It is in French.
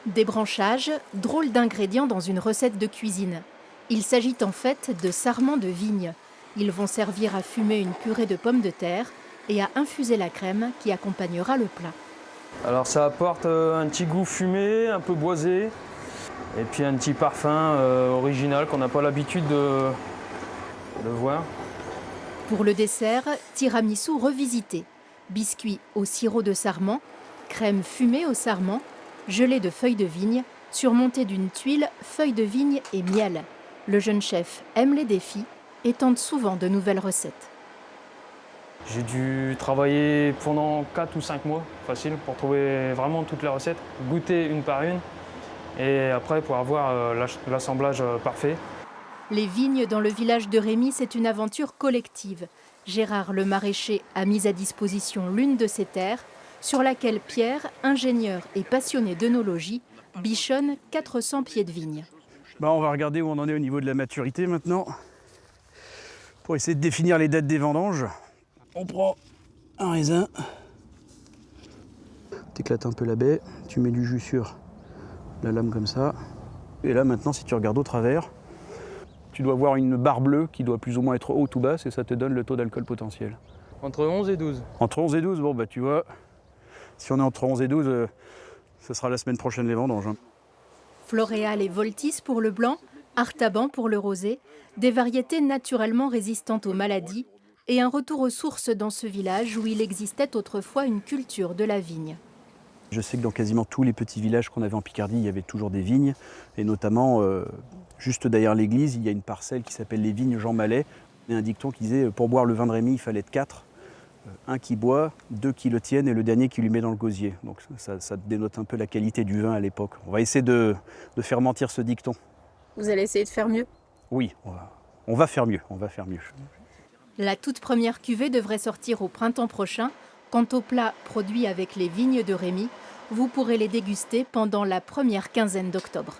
Des branchages, drôle d'ingrédients dans une recette de cuisine. Il s'agit en fait de sarments de vigne. Ils vont servir à fumer une purée de pommes de terre et à infuser la crème qui accompagnera le plat. Alors ça apporte un petit goût fumé, un peu boisé, et puis un petit parfum original qu'on n'a pas l'habitude de voir. Pour le dessert, tiramisu revisité. Biscuits au sirop de sarment, crème fumée au sarment, gelée de feuilles de vigne, surmontée d'une tuile, feuilles de vigne et miel. Le jeune chef aime les défis et tente souvent de nouvelles recettes. J'ai dû travailler pendant 4 ou 5 mois, facile, pour trouver vraiment toutes les recettes, goûter une par une, et après pour avoir l'assemblage parfait. Les vignes dans le village de Rémy, c'est une aventure collective. Gérard le maraîcher a mis à disposition l'une de ses terres, sur laquelle Pierre, ingénieur et passionné d'œnologie, bichonne 400 pieds de vigne. On va regarder où on en est au niveau de la maturité maintenant, pour essayer de définir les dates des vendanges. On prend un raisin, t'éclates un peu la baie, tu mets du jus sur la lame comme ça. Et là maintenant, si tu regardes au travers, tu dois voir une barre bleue qui doit plus ou moins être haute ou basse et ça te donne le taux d'alcool potentiel. Entre 11 et 12. Entre 11 et 12, tu vois, si on est entre 11 et 12, ce sera la semaine prochaine les vendanges. Floréal et Voltis pour le blanc, Artaban pour le rosé, des variétés naturellement résistantes aux maladies et un retour aux sources dans ce village où il existait autrefois une culture de la vigne. Je sais que dans quasiment tous les petits villages qu'on avait en Picardie, il y avait toujours des vignes, et notamment juste derrière l'église, il y a une parcelle qui s'appelle les vignes Jean Mallet. Il y a un dicton qui disait pour boire le vin de Rémy, il fallait être 4. Un qui boit, 2 qui le tiennent et le dernier qui lui met dans le gosier. Donc ça dénote un peu la qualité du vin à l'époque. On va essayer de faire mentir ce dicton. Vous allez essayer de faire mieux? Oui, on va faire mieux, La toute première cuvée devrait sortir au printemps prochain. Quant aux plats produits avec les vignes de Rémy, vous pourrez les déguster pendant la première quinzaine d'octobre.